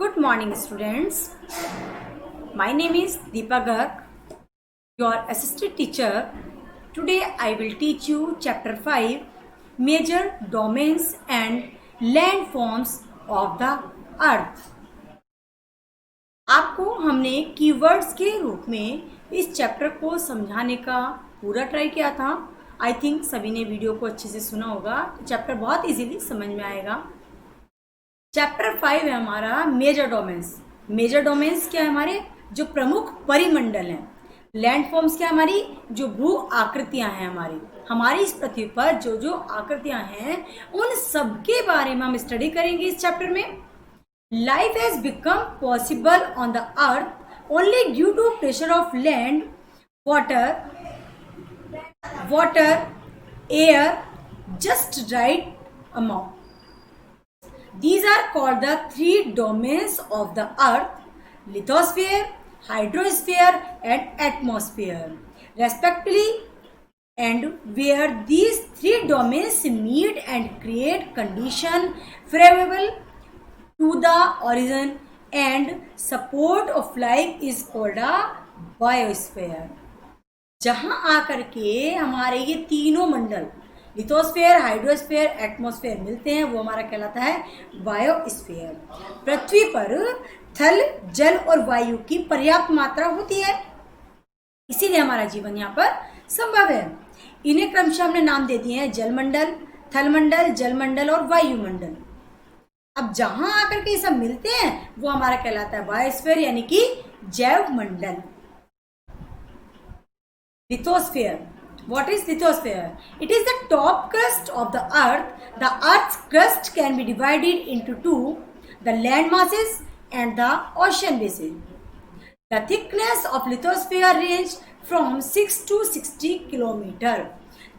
Good morning, students. My name is Deepa Garg, your assistant teacher. Today I will teach you Chapter 5, Major Domains and Landforms of the Earth. आपको हमने keywords के रूप में इस chapter को समझाने का पूरा ट्राई किया था. आई थिंक सभी ने वीडियो को अच्छे से सुना होगा. चैप्टर बहुत इजीली समझ में आएगा. चैप्टर 5 है हमारा मेजर डोमेन्स. मेजर डोमेन्स क्या है? हमारे जो प्रमुख परिमंडल हैं. लैंडफॉर्म्स क्या? हमारी जो भू आकृतियां हैं. हमारी इस पृथ्वी पर जो जो आकृतियां हैं उन सब के बारे में हम स्टडी करेंगे इस चैप्टर में. Life has become possible on the earth only due to pressure of land, water, air, just right amount. These are called the three domains of the earth: lithosphere, hydrosphere and atmosphere respectively, and where these three domains meet and create condition favorable to the origin and support of life is called a biosphere. जहां आकर के हमारे ये तीनों मंडल lithosphere, hydrosphere, atmosphere मिलते हैं वो हमारा कहलाता है बायोस्फीयर. पृथ्वी पर थल, जल और वायु की पर्याप्त मात्रा होती है, इसीलिए हमारा जीवन यहाँ पर संभव है. इन्हें क्रमशः हमने नाम दे दिए हैं जलमंडल, थलमंडल, जलमंडल और वायुमंडल. अब जहां आकर के सब मिलते हैं वो हमारा कहलाता है बायोस्फीयर यानी कि जैव मंडल. Lithosphere. What is lithosphere? It is the top crust of the earth. The earth's crust can be divided into two: the land masses and the ocean basin. The thickness of lithosphere range from 6 to 60 kilometre.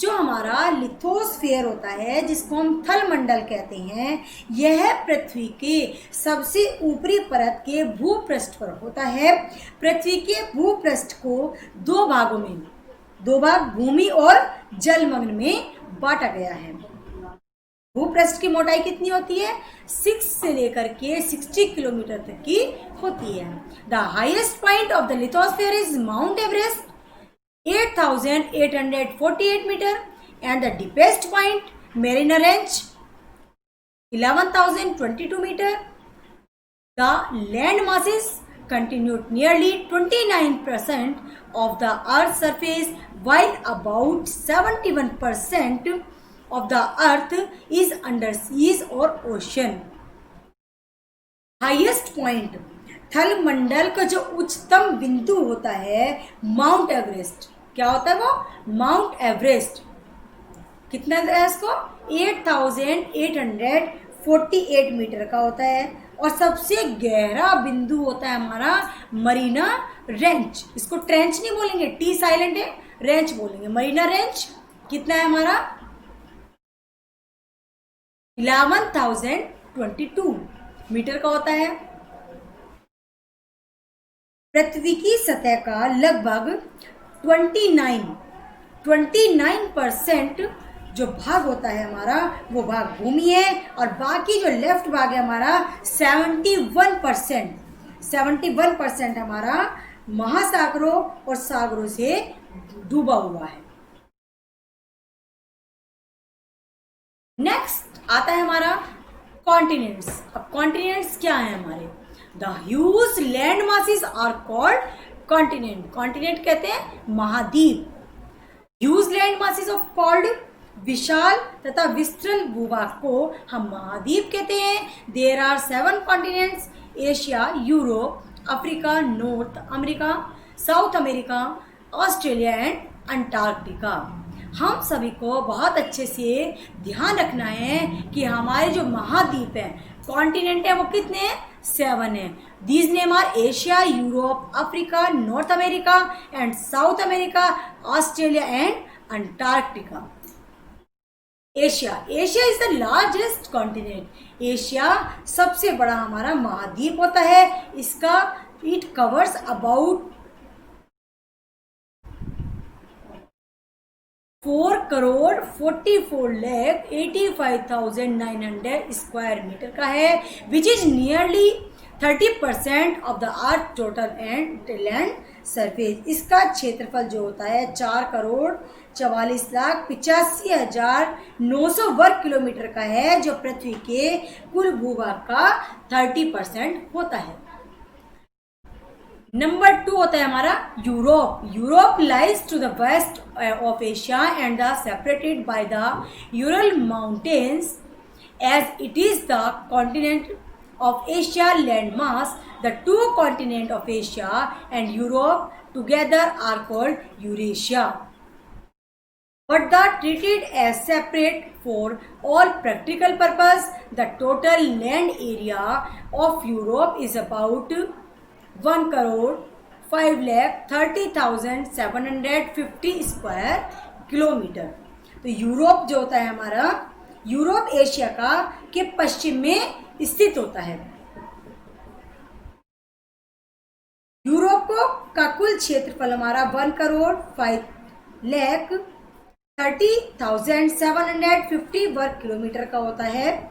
जो हमारा lithosphere होता है, जिसको हम थलमंडल कहते हैं, यह पृथ्वी के सबसे ऊपरी परत के भूपृष्ठ पर होता है. पृथ्वी के भूपृष्ठ को दो भाग भूमि और जलमग्न में बांटा गया है. भूपृष्ठ की मोटाई कितनी होती है? 6 से लेकर के 60 किलोमीटर तक की होती है. The highest point of the lithosphere is Mount Everest, 8,848 meter, and the deepest point Mariana range, 11,022 meter. The land masses continued nearly 29% of the earth's surface, while about 71% of the earth is under seas or ocean. Highest point थल मंडल का जो उच्चतम बिंदु होता है mount Everest. क्या होता है वो? Mount Everest. कितना है इसको? 8,848 मीटर का होता है. और सबसे गहरा बिंदु होता है हमारा मरीना रेंच. इसको ट्रेंच नहीं बोलेंगे, टी साइलेंट है, रेंच बोलेंगे. मरीना रेंच कितना है हमारा? 11,022 मीटर का होता है. पृथ्वी की सतह का लगभग 29% जो भाग होता है हमारा वो भाग भूमि है, और बाकी जो लेफ्ट भाग है हमारा 71% हमारा महासागरों और सागरों से डूबा हुआ है. नेक्स्ट आता है हमारा कॉन्टिनेंट्स. अब कॉन्टिनेंट्स क्या है हमारे? The huge land masses are called continent. Continent कहते हैं महाद्वीप. Huge land masses of called, विशाल तथा विस्तृत भूभाग को हम महाद्वीप कहते हैं. There are 7 continents: Asia, Europe, Africa, North America, South America, Australia and Antarctica. हम सभी को बहुत अच्छे से ध्यान रखना है कि हमारे जो महाद्वीप हैं, कॉन्टिनेंट है, वो कितने हैं? 7 हैं. These name are Asia, Europe, Africa, North America and South America, Australia and Antarctica. Asia is the largest continent. Asia सबसे बड़ा हमारा महाद्वीप होता है. इसका it covers about 4,44,85,900 square meter का है, which is nearly 30% of the earth total land surface. इसका क्षेत्रफल जो होता है 4,44,85,900 वर्ग किलोमीटर का है, जो पृथ्वी के कुल भूभाग का 30% होता है। नंबर 2 होता है हमारा Europe. Europe lies to the west of Asia and the separated by the Ural mountains as it is the continent of Asia landmass. The two continents of Asia and Europe together are called Eurasia, but they are treated as separate for all practical purpose. The total land area of Europe is about 1,05,30,750 square kilometre. तो Europe जो होता है हमारा, Europe Asia का के पश्चिम में स्थित होता है। यूरोप का कुल क्षेत्रफल हमारा 1,05,30,750 वर्ग किलोमीटर का होता है।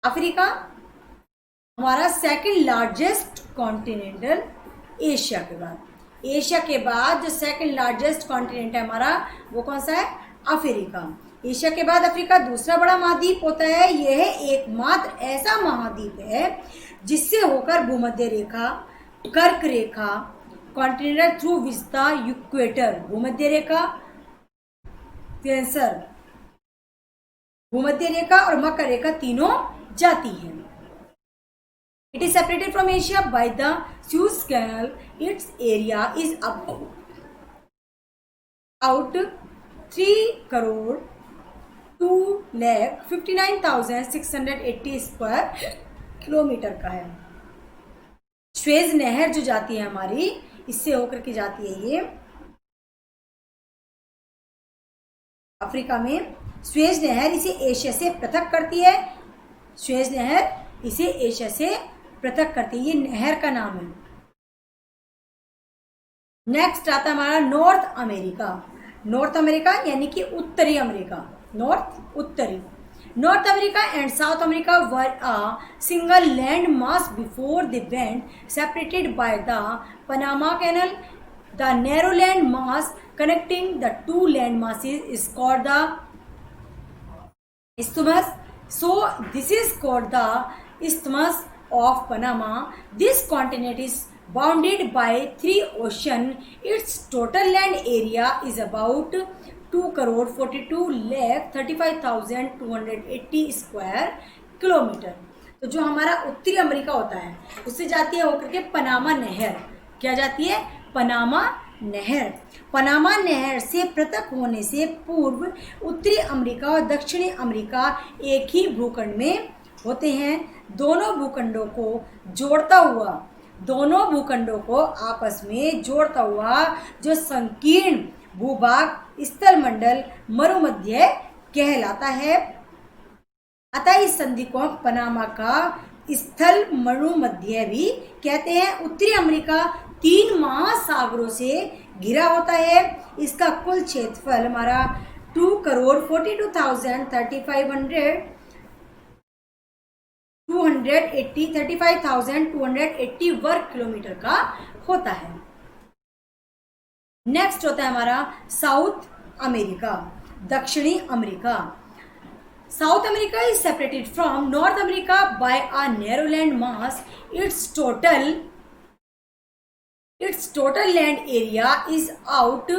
अफ्रीका हमारा सेकंड लार्जेस्ट कॉन्टिनेंटल एशिया के बाद। एशिया के बाद जो सेकंड लार्जेस्ट कॉन्टिनेंट है हमारा, वो कौन सा है? अफ्रीका। एशिया के बाद अफ्रीका दूसरा बड़ा महाद्वीप होता है। यह एकमात्र ऐसा महाद्वीप है जिससे होकर भूमध्य रेखा, कर्क रेखा, कॉन्टिनेंटल थ्रू विस्ता, इक्वेटर, भूमध्य रेखा, कैंसर, भूमध्य रेखा और मकर रेखा तीनों जाती हैं। It is separated from Asia by the Suez Canal. Its area is about 3,02,59,680 square kilometre का है। स्वेज नहर जो जाती है हमारी, इससे होकर के जाती है ये अफ्रीका में। स्वेज नहर इसे एशिया से पृथक करती है। स्वेज नहर इसे एशिया से पृथक करती है, ये नहर का नाम है। नेक्स्ट आता है हमारा नॉर्थ अमेरिका। नॉर्थ अमेरिका यानी कि उत्तरी अमेरिका, नॉर्थ उत्तरी। North America and South America were a single land mass before the went separated by the Panama Canal. The narrow land mass connecting the two land masses is called the isthmus. So this is called the Isthmus of Panama. This continent is bounded by 3 oceans. Its total land area is about 2,42,35,280 square kilometre. तो जो हमारा उत्तरी America होता है उससे जाती है होकर के पनामा नहर। क्या जाती है? पनामा नहर। पनामा नहर से पृथक होने से पूर्व उत्तरी अमेरिका और दक्षिणी अमेरिका एक ही भूखंड में होते हैं। दोनों भूखंडों को आपस में जोड़ता हुआ जो संकीर्ण भूभाग स्थल मंडल मरुमध्य कहलाता है। अतः इस संधि को पनामा का स्थल मरुमध्य भी कहते हैं। उत्तरी अमेरिका 3 महासागरों से घिरा होता है। इसका कुल क्षेत्रफल हमारा 35,280 वर्ग किलोमीटर का होता है। नेक्स्ट होता है हमारा साउथ अमेरिका, दक्षिणी America. South America is separated from north America bye a narrow land mass. Its total land area is out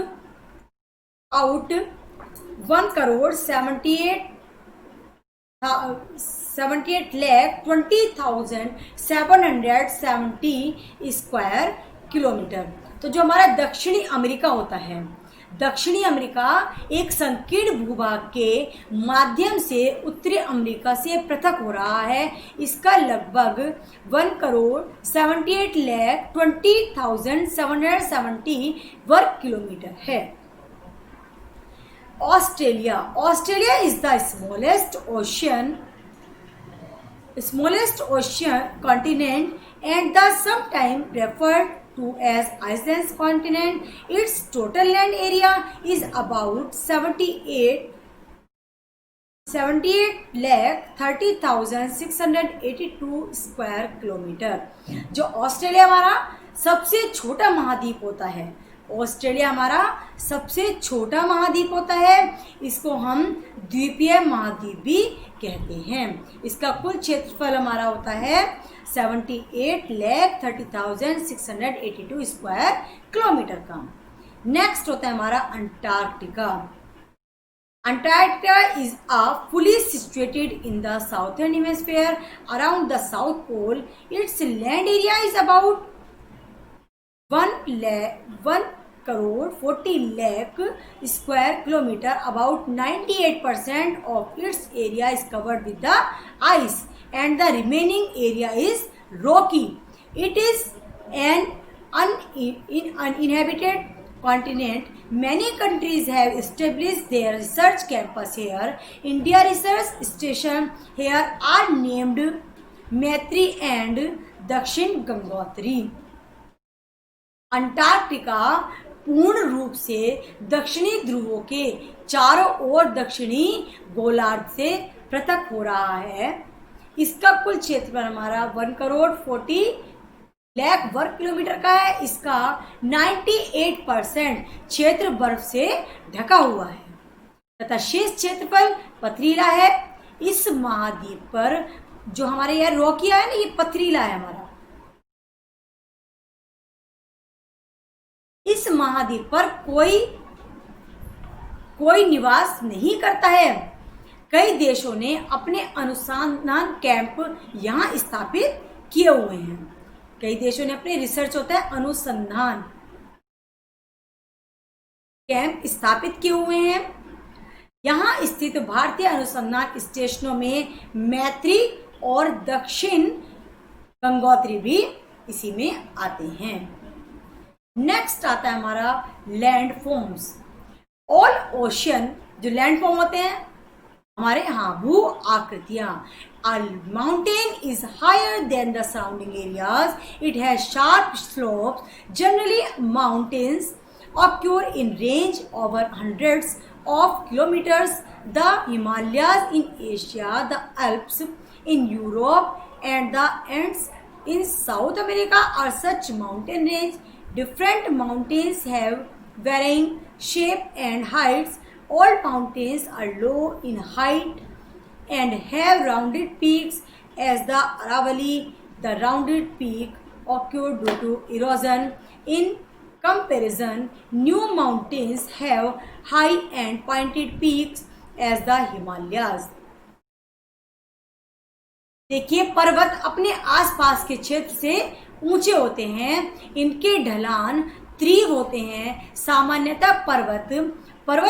1,78,20,770 square kilometre. तो जो हमारा दक्षिणी अमेरिका होता है, दक्षिणी अमेरिका एक संकीर्ण भूभाग के माध्यम से उत्तरी अमेरिका से पृथक हो रहा है। इसका लगभग 1,78,20,770 वर्ग किलोमीटर है। Australia is the smallest ocean continent and the sometime referred to as Iceland's continent. Its total land area is about 78 lakh 30,682 square kilometre. जो ऑस्ट्रेलिया हमारा सबसे छोटा महाद्वीप होता है, ऑस्ट्रेलिया हमारा सबसे छोटा महाद्वीप होता है, इसको हम द्वीपीय महाद्वीप भी कहते हैं। इसका कुल क्षेत्रफल हमारा होता है 78,30,682 स्क्वायर किलोमीटर का। नेक्स्ट होता है हमारा Antarctica. Antarctica is fully situated in the southern hemisphere around the South Pole. Its land area is about 1 crore 40 lakh square kilometer. About 98% of its area is covered with the ice and the remaining area is rocky. It is an uninhabited continent. Many countries have established their research campus here. India research station here are named Maitri and Dakshin Gangotri. Antarctica पूर्ण रूप से दक्षिणी ध्रुवों के चारों ओर दक्षिणी गोलार्ध से पृथक हो रहा है। इसका कुल क्षेत्रफल हमारा 1 करोड़ 40 लाख वर्ग किलोमीटर का है। इसका 98% क्षेत्र बर्फ से ढका हुआ है तथा शेष क्षेत्रफल पथरीला है। इस महाद्वीप पर जो हमारे यह रोकिया है ना, ये पथरीला है हमारा। इस महाद्वीप पर कोई निवास नहीं करता है। कई देशों ने अपने अनुसंधान कैंप यहाँ स्थापित किए हुए हैं। कई देशों ने अपने रिसर्च होता है अनुसंधान कैंप स्थापित किए हुए हैं। यहाँ स्थित भारतीय अनुसंधान स्टेशनों में मैत्री और दक्षिण गंगोत्री भी इसी में आते हैं। नेक्स्ट आता है हमारा लैंड फॉर्म्स। ऑल ओशियन जो लैंड फॉर्म होते हैं हमारे भू आकृतियां। A mountain is higher than the surrounding areas. It has sharp slopes. Generally, mountains occur in range over hundreds of kilometers. The Himalayas in Asia, the Alps in Europe, and the Andes in South America are such mountain range. Different mountains have varying shape and heights. All mountains are low in height and have rounded peaks. As the Aravalli, the rounded peak occurred due to erosion. In comparison, new mountains have high and pointed peaks as the Himalayas. देखिए, पर्वत अपने आसपास के क्षेत्र से ऊंचे होते हैं। इनके ढलान तीव्र होते हैं। सामान्यतः पर्वत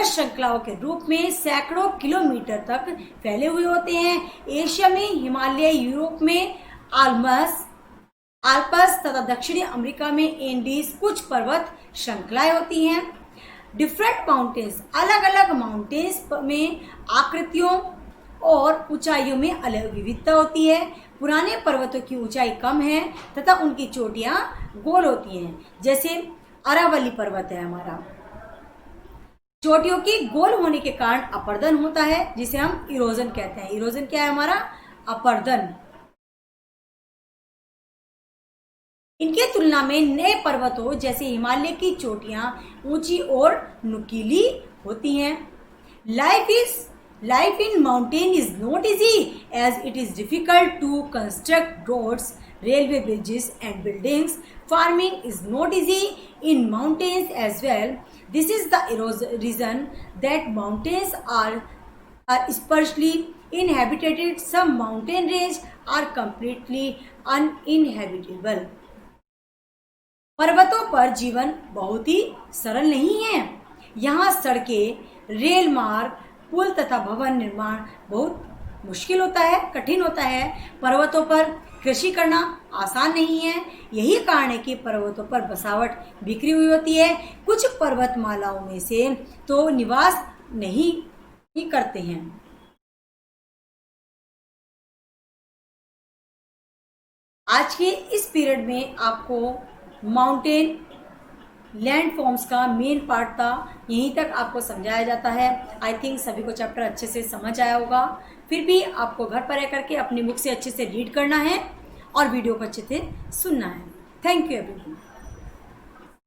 श्रृंखलाओं के रूप में सैकड़ों किलोमीटर तक फैले हुए होते हैं। एशिया में हिमालय, यूरोप में आल्पस तथा दक्षिणी अमेरिका में एंडीज कुछ पर्वत श्रृंखलाएं होती हैं। डिफरेंट माउंटेन्स, अलग अलग माउंटेन्स में आकृतियों और ऊंचाइयों में अलग विविधता होती है। पुराने पर्वतों की ऊंचाई कम है तथा उनकी चोटियां गोल होती हैं। जैसे अरावली पर्वत है हमारा, चोटियों की गोल होने के कारण अपर्दन होता है, जिसे हम इरोजन कहते हैं। इरोजन क्या है हमारा? अपर्दन। इनके तुलना में नए पर्वतों जैसे हिमालय की चोटियां ऊंची और नुकीली होती हैं। Life in mountain is not easy as it is difficult to construct roads, railway bridges and buildings. Farming is not easy in mountains as well. This is the reason that mountains are sparsely inhabited. Some mountain ranges are completely uninhabitable. पर्वतों पर जीवन बहुत ही सरल नहीं है। यहाँ सड़कें, rail मार्ग, पुल तथा भवन निर्माण बहुत मुश्किल होता है, कठिन होता है। पर्वतों पर कृषि करना आसान नहीं है। यही कारण है कि पर्वतों पर बसावट बिखरी हुई होती है। कुछ पर्वतमालाओं में से तो निवास नहीं ही करते हैं। आज के इस पीरियड में आपको माउंटेन, लैंड फॉर्म्स का मेन पार्ट था। यहीं तक आपको समझाया जाता है। आई थिंक सभी को चैप्टर अच्छे से समझ आया होगा। फिर भी आपको घर पर रह करके अपनी बुक से अच्छे से रीड करना है और वीडियो को अच्छे से सुनना है। Thank you everyone.